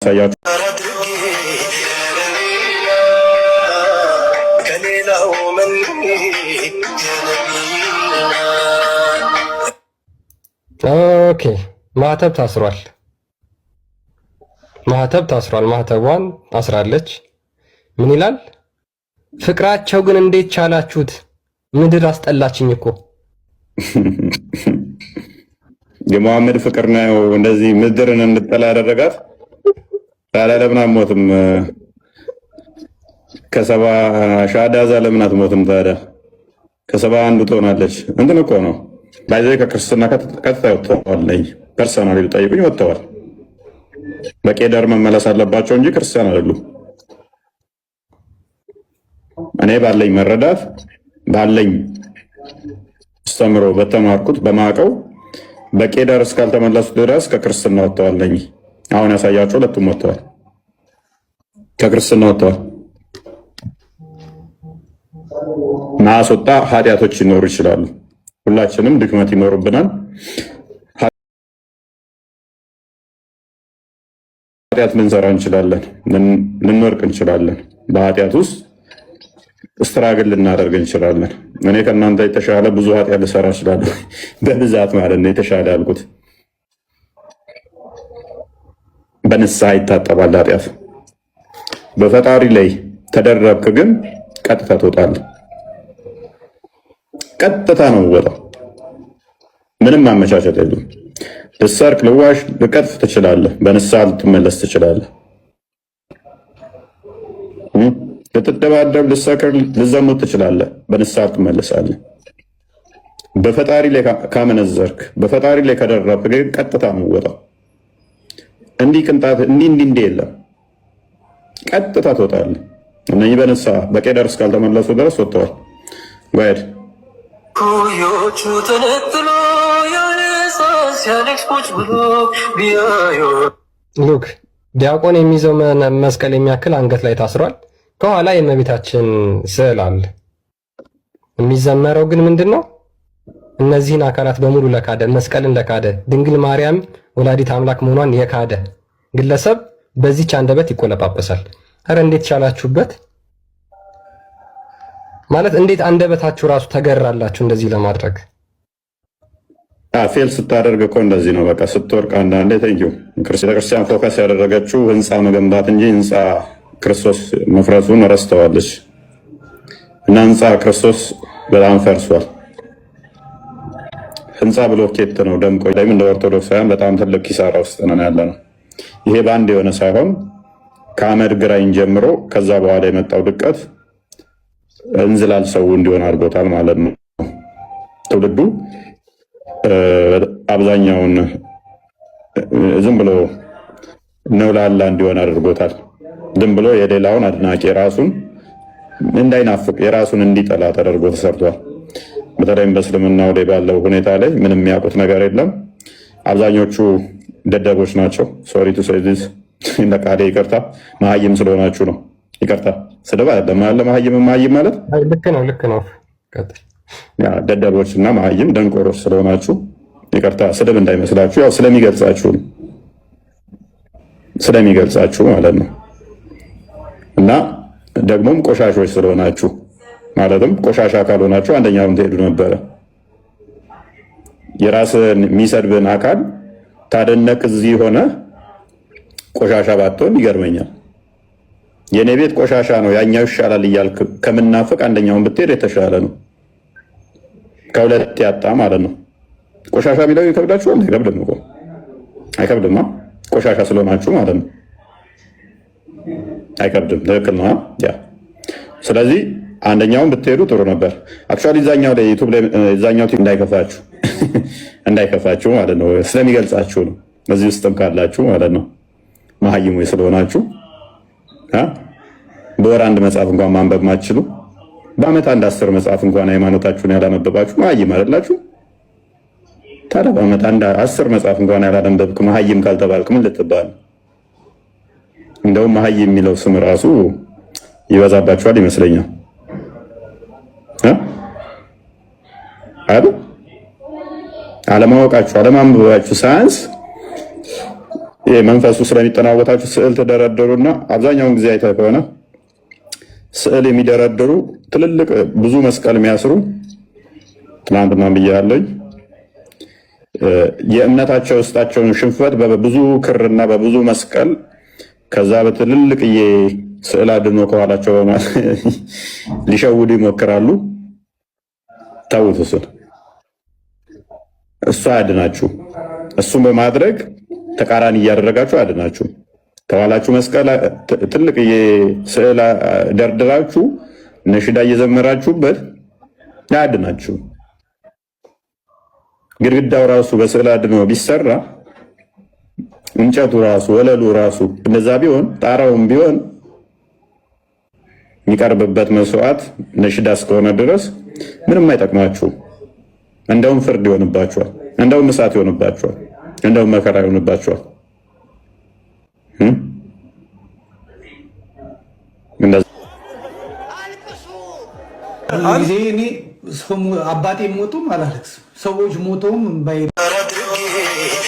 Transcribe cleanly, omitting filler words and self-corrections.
ያሳያችሁ ኦኬ ማህተብ ታስሯል። ማህተቧን አስራለች። ምን ይላል? ፍቅራቸው ግን እንዴት ቻላችሁት? ምድር አስጠላችኝ እኮ። የመሐመድ ፍቅር ነው እንደዚህ ምድርን እንድጠላ ያደረጋት። ታዲያ ለምን አትሞትም? ከሰባ ሻዳዛ ለምን አትሞትም? ታዲያ ከሰባ አንዱ ትሆናለች። እንትን እኮ ነው ባይዘይ ከክርስትና ቀጥታ ወጥተዋል። ፐርሰናሊ ልጠይቁኝ ወጥተዋል። በቄደር መመለስ አለባቸው እንጂ ክርስቲያን አይደሉም። እኔ ባለኝ መረዳት ባለኝ አስተምሮ በተማርኩት በማቀው በቄደር እስካልተመለሱ ድረስ ከክርስትና ወጥተዋል። አሁን ያሳያቸው ሁለቱም ወጥተዋል፣ ከክርስትና ወጥተዋል። ማስወጣ ኃጢአቶች ይኖሩ ይችላሉ። ሁላችንም ድክመት ይኖርብናል። ኃጢአት ልንሰራ እንችላለን፣ ልንወርቅ እንችላለን። በኃጢአት ውስጥ ስትራግል ልናደርግ እንችላለን። እኔ ከእናንተ የተሻለ ብዙ ኃጢአት ልሰራ እችላለሁ፣ በብዛት ማለት ነው። የተሻለ ያልኩት በንስሐ ይታጠባል ኃጢአት። በፈጣሪ ላይ ተደረብክ ግን ቀጥታ ትወጣለህ። ቀጥታ ነው ወጣው። ምንም ማመቻቸት የለም። ልሰርቅ፣ ልዋሽ፣ ልቀጥፍ ትችላለህ። በንስሐ ልትመለስ ትችላለህ። ልትደባደብ፣ ልትሰክር፣ ልትዘሙት ትችላለህ። በንስሐ ትመለሳለህ። በፈጣሪ ላይ ካመነዘርክ፣ በፈጣሪ ላይ ከደረብክ ግን ቀጥታ ነው ወጣው። እንዲህ ቅንጣት እንዲህ የለም። ቀጥታ ትወጣለህ። እነዚህ በንስሐ በቄደር እስካልተመለሱ ድረስ ወጥተዋል። ጓድ ሉክ ዲያቆን የሚይዘው መስቀል የሚያክል አንገት ላይ ታስሯል። ከኋላ የእመቤታችን ስዕል አለ። የሚዘመረው ግን ምንድን ነው? እነዚህን አካላት በሙሉ ለካደ፣ መስቀልን ለካደ፣ ድንግል ማርያም ወላዲት አምላክ መሆኗን የካደ ግለሰብ በዚች አንደበት ይቆለጳጰሳል። አረ እንዴት ቻላችሁበት? ማለት እንዴት አንደበታችሁ ራሱ ተገራላችሁ እንደዚህ ለማድረግ? ፌል ስታደርግ እኮ እንደዚህ ነው። በቃ ስትወርቅ አንዳንዴ ተንኪው ቤተክርስቲያን ፎከስ ያደረገችው ህንፃ መገንባት እንጂ ህንፃ ክርስቶስ መፍረሱን ረስተዋለች። እና ህንፃ ክርስቶስ በጣም ፈርሷል። ህንፃ ብሎኬት ነው ደምቆ እንደ ኦርቶዶክሳውያን በጣም ትልቅ ኪሳራ ውስጥ ነን ያለ ነው። ይሄ በአንድ የሆነ ሳይሆን ከአመድ ግራኝ ጀምሮ ከዛ በኋላ የመጣው ድቀት እንዝላል ሰው እንዲሆን አድርጎታል ማለት ነው። ትውልዱ አብዛኛውን ዝም ብሎ ነውላላ እንዲሆን አድርጎታል። ዝም ብሎ የሌላውን አድናቂ ራሱን እንዳይናፍቅ የራሱን እንዲጠላ ተደርጎ ተሰርቷል። በተለይም በእስልምና ወደ ባለው ሁኔታ ላይ ምንም የሚያውቁት ነገር የለም። አብዛኞቹ ደደቦች ናቸው። ሶሪ ቱ ሴይ ዚስ ለቃሌ ይቅርታ፣ መሀይም ስለሆናችሁ ነው። ይቅርታ ስድብ አይደለም አለ መሀይም ማለት ልክ ነው። ደደቦች እና መሀይም ደንቆሮች ስለሆናችሁ ይቅርታ፣ ስድብ እንዳይመስላችሁ። ያው ስለሚገልጻችሁ ማለት ነው። እና ደግሞም ቆሻሾች ስለሆናችሁ ማለትም ቆሻሻ ካልሆናችሁ አንደኛውን ትሄዱ ነበረ። የራስን የሚሰድብን አካል ታደነቅ እዚህ ሆነ ቆሻሻ ባትሆን ይገርመኛል። የኔ ቤት ቆሻሻ ነው ያኛው ይሻላል እያልክ ከምናፍቅ አንደኛውን ብትሄድ የተሻለ ነው። ከሁለት ያጣ ማለት ነው። ቆሻሻ ቢለው ይከብዳችኋል? አይከብድም እኮ አይከብድማ። ቆሻሻ ስለሆናችሁ ማለት ነው። አይከብድም። ትክክል ነው። ያ ስለዚህ አንደኛውን ብትሄዱ ጥሩ ነበር። አክቹዋሊ እዛኛው ላይ ዩቲዩብ ላይ እዛኛው እንዳይከፋችሁ ማለት ነው። ስለሚገልጻችሁ ነው። እዚህ ውስጥም ካላችሁ ማለት ነው መሀይሙ ስለሆናችሁ በወር አንድ መጽሐፍ እንኳን ማንበብ ማትችሉ በአመት 10 መጽሐፍ እንኳን ሃይማኖታችሁን ያላነበባችሁ መሀይም አይደላችሁ? ታዲያ በአመት 10 መጽሐፍ እንኳን ያላነበብክ መሀይም ካልተባልክ ምን ልትባል? እንደውም መሀይም የሚለው ስም ራሱ ይበዛባችኋል ይመስለኛል። አለማወቃችሁ አለማንበባችሁ ሳያንስ መንፈሱ ስለሚጠናወታችሁ ስዕል ተደረደሩና አብዛኛውን ጊዜ አይተህ ከሆነ ስዕል የሚደረድሩ ትልልቅ ብዙ መስቀል የሚያስሩ ትናንትና ብያለኝ። የእምነታቸው ውስጣቸውን ሽንፈት በብዙ ክርና በብዙ መስቀል ከዛ በትልልቅዬ ስዕል አድኖ ከኋላቸው ሊሸውዱ ይሞክራሉ። ተውት። እሱ አያድናችሁ። እሱን በማድረግ ተቃራኒ እያደረጋችሁ አያድናችሁ። ከኋላችሁ መስቀል ትልቅዬ ስዕል ደርድራችሁ ነሽዳ እየዘመራችሁበት አያድናችሁ። ግድግዳው ራሱ በስዕል አድኖ ቢሰራ እንጨቱ ራሱ ወለሉ ራሱ እንደዛ ቢሆን ጣራውም ቢሆን የሚቀርብበት መስዋዕት ነሽዳ እስከሆነ ድረስ ምንም አይጠቅማችሁም። እንደውም ፍርድ ይሆንባችኋል፣ እንደውም እሳት ይሆንባችኋል፣ እንደውም መከራ ይሆንባችኋል። ጊዜ እኔ አባቴ ሞቶም አላለቅስም፣ ሰዎች ሞተውም